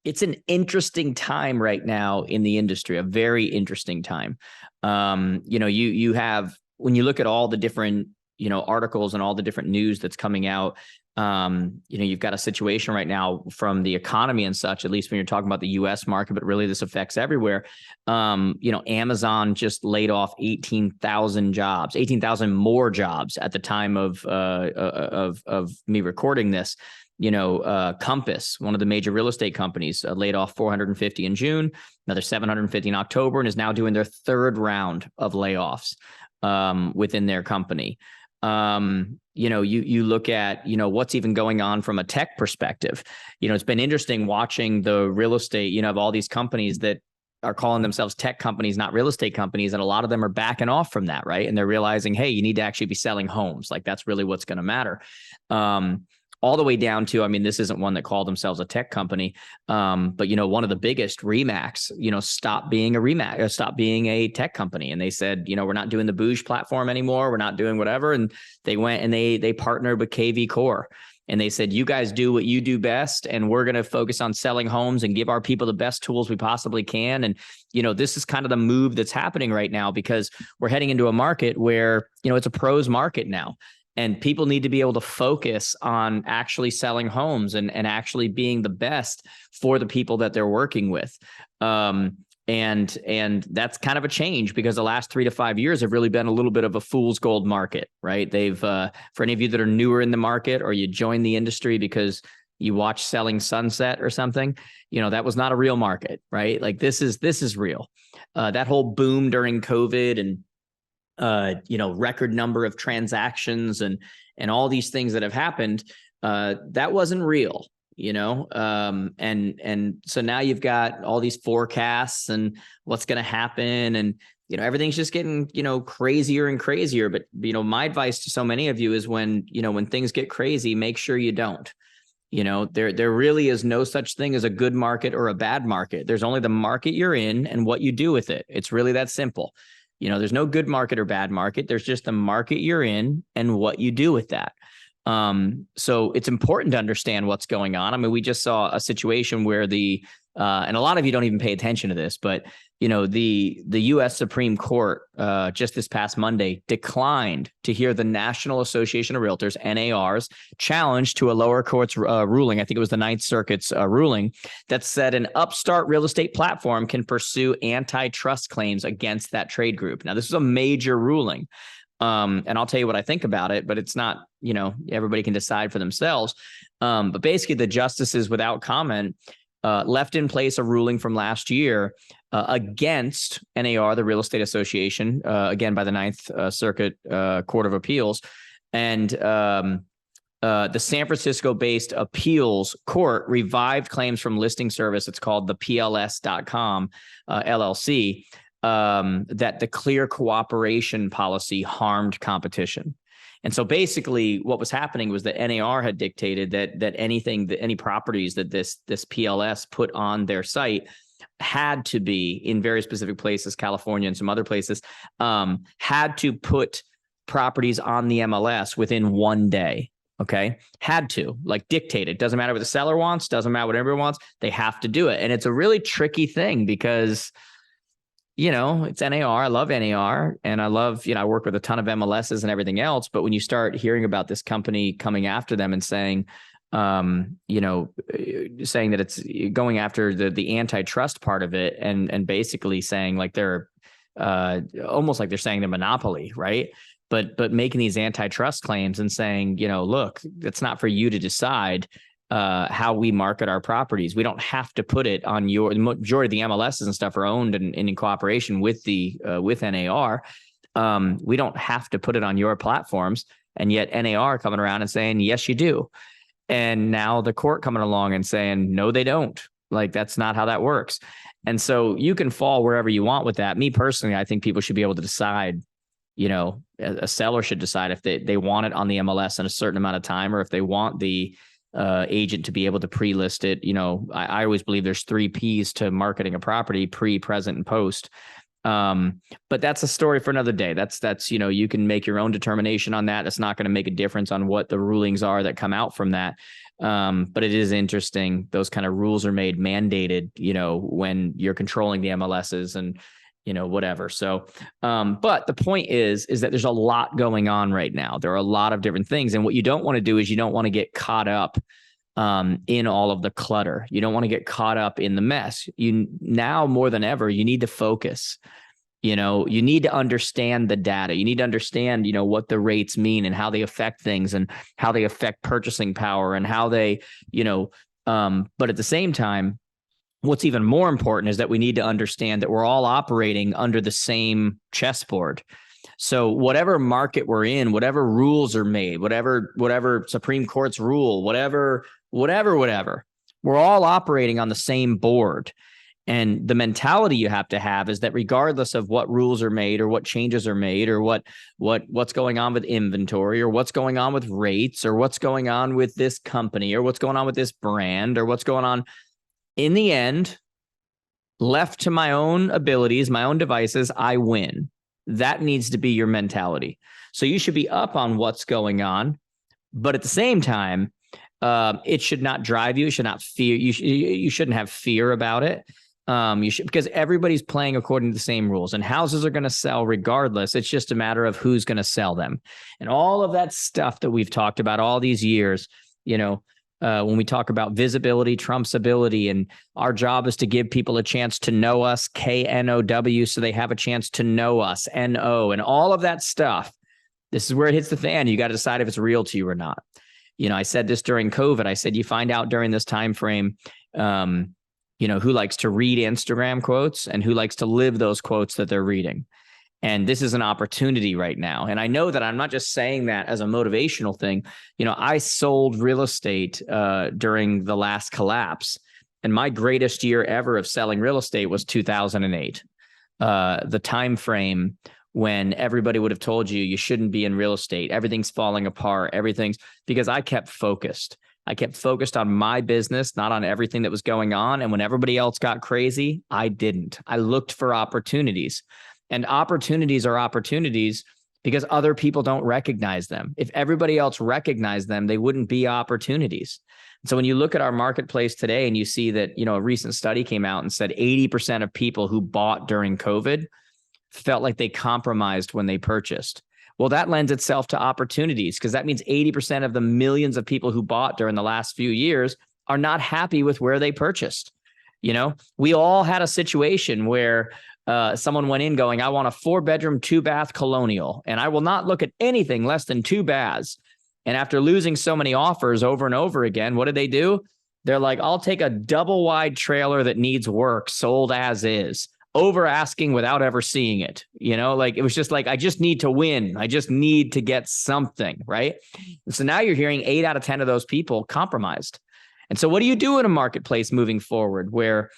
It's an interesting time right now in the industry, a very interesting time. You have, when you look at all the different, articles and all the different news that's coming out, you've got a situation right now from the economy and such, at least when you're talking about the US market, but really this affects everywhere. Amazon just laid off 18,000 jobs, 18,000 more jobs at the time of me recording this. Compass, one of the major real estate companies, laid off 450 in June, another 750 in October, and is now doing their third round of layoffs within their company. You look at, what's even going on from a tech perspective. It's been interesting watching the real estate, of all these companies that are calling themselves tech companies, not real estate companies. And a lot of them are backing off from that, right? And they're realizing, hey, you need to actually be selling homes. Like that's really what's going to matter. All the way down to, this isn't one that called themselves a tech company, but one of the biggest, Remax, stopped being a Remax, stopped being a tech company, and they said, we're not doing the Boosh platform anymore, we're not doing whatever, and they went and they partnered with KV Core, and they said, you guys do what you do best, and we're going to focus on selling homes and give our people the best tools we possibly can. And this is kind of the move that's happening right now, because we're heading into a market where it's a pros market now. And people need to be able to focus on actually selling homes and actually being the best for the people that they're working with. And that's kind of a change, because the last 3 to 5 years have really been a little bit of a fool's gold market, right? They've, for any of you that are newer in the market, or you joined the industry because you watch Selling Sunset or something, that was not a real market, right? Like this is real. That whole boom during COVID and record number of transactions and all these things that have happened, that wasn't real, and so now you've got all these forecasts and what's going to happen, and everything's just getting crazier and crazier. But my advice to so many of you is, when things get crazy, make sure you don't. There really is no such thing as a good market or a bad market. There's only the market you're in and what you do with it. It's really that simple. There's no good market or bad market. There's just the market you're in and what you do with that. So it's important to understand what's going on. We just saw a situation where and a lot of you don't even pay attention to this, but the U.S. Supreme Court just this past Monday declined to hear the National Association of Realtors, NAR's, challenge to a lower court's ruling. I think it was the Ninth Circuit's ruling that said an upstart real estate platform can pursue antitrust claims against that trade group. Now, this is a major ruling. And I'll tell you what I think about it, but it's not, everybody can decide for themselves. But basically, the justices, without comment, left in place a ruling from last year against NAR, the Real Estate Association, again by the Ninth Circuit Court of Appeals, and the San Francisco-based appeals court revived claims from listing service. It's called the PLS.com LLC. That the clear cooperation policy harmed competition. And so basically what was happening was that NAR had dictated that any properties that this PLS put on their site had to be, in very specific places, California and some other places, had to put properties on the MLS within 1 day. Okay. Had to, like, dictated. Doesn't matter what the seller wants, doesn't matter what everyone wants. They have to do it. And it's a really tricky thing, because it's NAR. I love NAR, and I love, I work with a ton of MLSs and everything else. But when you start hearing about this company coming after them and saying that it's going after the antitrust part of it, and basically saying like they're almost like they're saying they're monopoly, right? But making these antitrust claims and saying, look, it's not for you to decide how we market our properties. We don't have to put it on the majority of the MLSs and stuff are owned and in cooperation with with NAR. We don't have to put it on your platforms. And yet NAR coming around and saying, yes, you do. And now the court coming along and saying, no, they don't. Like, that's not how that works. And so you can fall wherever you want with that. Me personally, I think people should be able to decide, a seller should decide if they want it on the MLS in a certain amount of time, or if they want the agent to be able to pre-list it. I always believe there's 3 P's to marketing a property: pre, present, and post. But that's a story for another day. That's you can make your own determination on that. It's not going to make a difference on what the rulings are that come out from that. But it is interesting. Those kind of rules are made mandated, when you're controlling the MLSs and, whatever. So, but the point is that there's a lot going on right now. There are a lot of different things. And what you don't want to do is you don't want to get caught up in all of the clutter. You don't want to get caught up in the mess. Now more than ever, you need to focus. You need to understand the data. You need to understand, what the rates mean and how they affect things and how they affect purchasing power and how they, but at the same time, what's even more important is that we need to understand that we're all operating under the same chessboard. So whatever market we're in, whatever rules are made, whatever Supreme Court's rule, whatever, we're all operating on the same board. And the mentality you have to have is that regardless of what rules are made or what changes are made or what's going on with inventory or what's going on with rates or what's going on with this company or what's going on with this brand or what's going on, in the end, left to my own abilities, my own devices, I win. That needs to be your mentality. So you should be up on what's going on, but at the same time, it should not drive you. It should not fear. You shouldn't have fear about it. You should, because everybody's playing according to the same rules, and houses are going to sell regardless. It's just a matter of who's going to sell them, and all of that stuff that we've talked about all these years. When we talk about visibility, Trump's ability, and our job is to give people a chance to know us, KNOW, so they have a chance to know us, NO, and all of that stuff. This is where it hits the fan. You got to decide if it's real to you or not. I said this during COVID. I said, you find out during this time frame, who likes to read Instagram quotes and who likes to live those quotes that they're reading. And this is an opportunity right now. And I know that I'm not just saying that as a motivational thing. I sold real estate during the last collapse, and my greatest year ever of selling real estate was 2008. The time frame when everybody would have told you shouldn't be in real estate. Everything's falling apart. Because I kept focused. I kept focused on my business, not on everything that was going on. And when everybody else got crazy, I didn't. I looked for opportunities. And opportunities are opportunities because other people don't recognize them. If everybody else recognized them, they wouldn't be opportunities. So when you look at our marketplace today and you see that, a recent study came out and said 80% of people who bought during COVID felt like they compromised when they purchased. Well, that lends itself to opportunities, because that means 80% of the millions of people who bought during the last few years are not happy with where they purchased. We all had a situation where someone went in going, I want a 4-bedroom, 2-bath colonial, and I will not look at anything less than 2 baths. And after losing so many offers over and over again, what did they do? They're like, I'll take a double wide trailer that needs work, sold as is, over asking without ever seeing it. It was just like, I just need to win. I just need to get something, right? And so now you're hearing 8 out of 10 of those people compromised. And so what do you do in a marketplace moving forward where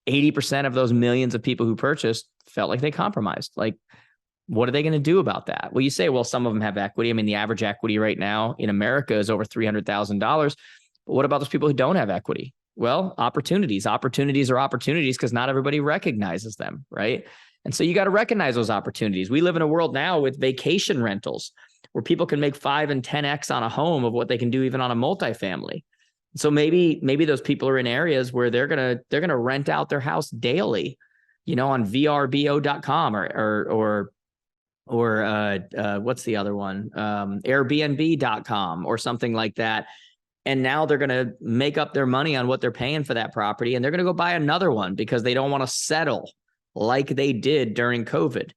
80% of those millions of people who purchased felt like they compromised? Like, what are they going to do about that? Well, you say, well, some of them have equity. I mean, the average equity right now in America is over $300,000. But what about those people who don't have equity? Well, opportunities are opportunities because not everybody recognizes them, right? And so you got to recognize those opportunities. We live in a world now with vacation rentals where people can make 5 and 10x on a home of what they can do even on a multifamily. So maybe those people are in areas where they're gonna rent out their house daily, on vrbo.com or what's the other one? Airbnb.com or something like that. And now they're going to make up their money on what they're paying for that property, and they're going to go buy another one because they don't want to settle like they did during COVID.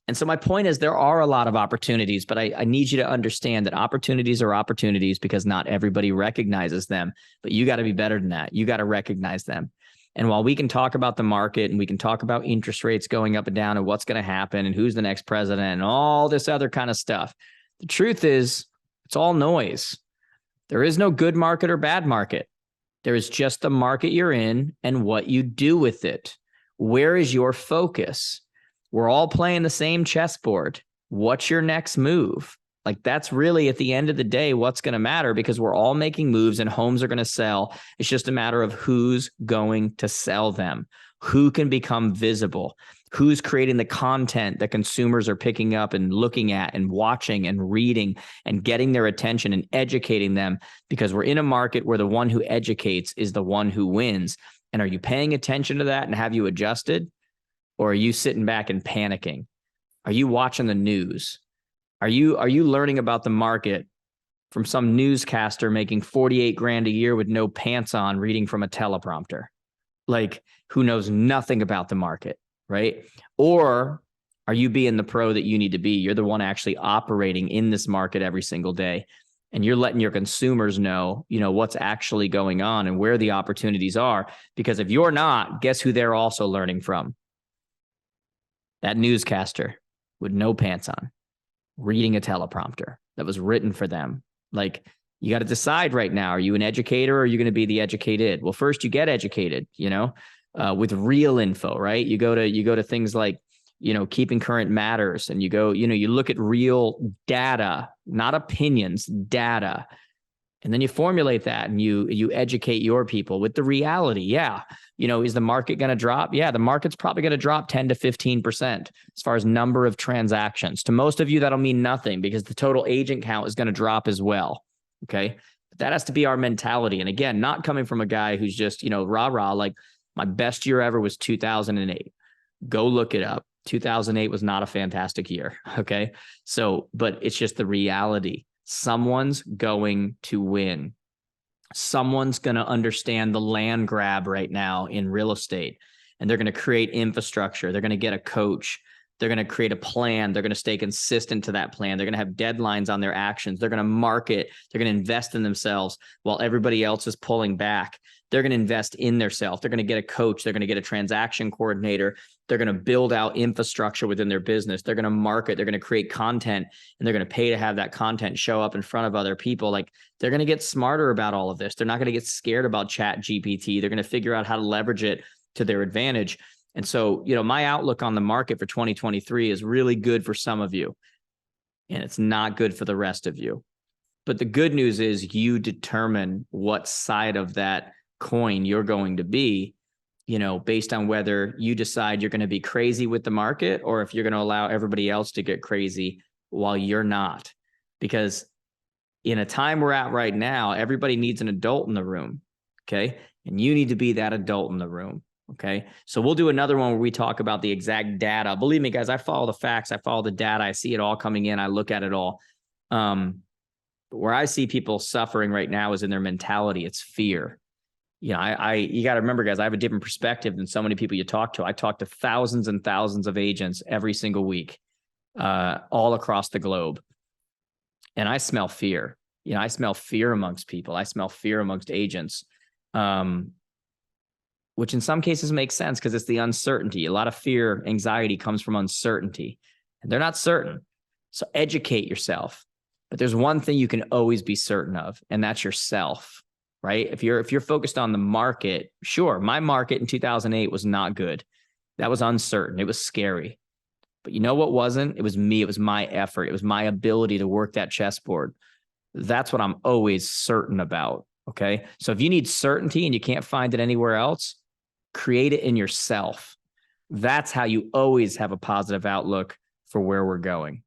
And so my point is, there are a lot of opportunities, but I need you to understand that opportunities are opportunities because not everybody recognizes them. But you got to be better than that. You got to recognize them. And while we can talk about the market and we can talk about interest rates going up and down and what's going to happen and who's the next president and all this other kind of stuff, the truth is it's all noise. There is no good market or bad market. There is just the market you're in and what you do with it. Where is your focus? We're all playing the same chessboard. What's your next move? Like, that's really at the end of the day what's going to matter, because we're all making moves and homes are going to sell. It's just a matter of who's going to sell them, who can become visible, Who's creating the content that consumers are picking up and looking at and watching and reading and getting their attention and educating them? Because we're in a market where the one who educates is the one who wins. And are you paying attention to that, and have you adjusted? Or are you sitting back and panicking? Are you watching the news? Are you learning about the market from some newscaster making 48 grand a year with no pants on, reading from a teleprompter, like, who knows nothing about the market, right? Or are you being the pro that you need to be? You're the one actually operating in this market every single day, and you're letting your consumers know, what's actually going on and where the opportunities are. Because if you're not, guess who they're also learning from? That newscaster with no pants on, reading a teleprompter that was written for them. Like, you got to decide right now, are you an educator or are you going to be the educated? Well, first you get educated, with real info, right? You go to things like, Keeping Current Matters, and you look at real data, not opinions, data. And then you formulate that and you educate your people with the reality. Yeah. Is the market going to drop? Yeah, the market's probably going to drop 10 to 15% as far as number of transactions. To most of you, that'll mean nothing because the total agent count is going to drop as well. Okay. But that has to be our mentality. And again, not coming from a guy who's just, rah-rah, like, my best year ever was 2008. Go look it up. 2008 was not a fantastic year. Okay. So, but it's just the reality. Someone's going to win. Someone's going to understand the land grab right now in real estate, and they're going to create infrastructure. They're going to get a coach. They're going to create a plan. They're going to stay consistent to that plan. They're going to have deadlines on their actions. They're going to market. They're going to invest in themselves while everybody else is pulling back. They're going to invest in themselves. They're going to get a coach. They're going to get a transaction coordinator. They're going to build out infrastructure within their business. They're going to market. They're going to create content, and they're going to pay to have that content show up in front of other people. Like, they're going to get smarter about all of this. They're not going to get scared about ChatGPT. They're going to figure out how to leverage it to their advantage. And so, my outlook on the market for 2023 is really good for some of you, and it's not good for the rest of you. But the good news is you determine what side of that coin you're going to be, based on whether you decide you're going to be crazy with the market or if you're going to allow everybody else to get crazy while you're not. Because in a time we're at right now, everybody needs an adult in the room. Okay. And you need to be that adult in the room. Okay. So we'll do another one where we talk about the exact data. Believe me, guys, I follow the facts. I follow the data. I see it all coming in. I look at it all. Where I see people suffering right now is in their mentality. It's fear. You got to remember, guys, I have a different perspective than so many people you talk to. I talk to thousands and thousands of agents every single week, all across the globe. And I smell fear. I smell fear amongst people. I smell fear amongst agents, which in some cases makes sense because it's the uncertainty. A lot of fear, anxiety comes from uncertainty, and they're not certain. So educate yourself. But there's one thing you can always be certain of, and that's yourself. Right? If you're focused on the market, sure, my market in 2008 was not good. That was uncertain. It was scary. But you know what wasn't? It was me. It was my effort. It was my ability to work that chessboard. That's what I'm always certain about. Okay. So if you need certainty and you can't find it anywhere else, create it in yourself. That's how you always have a positive outlook for where we're going.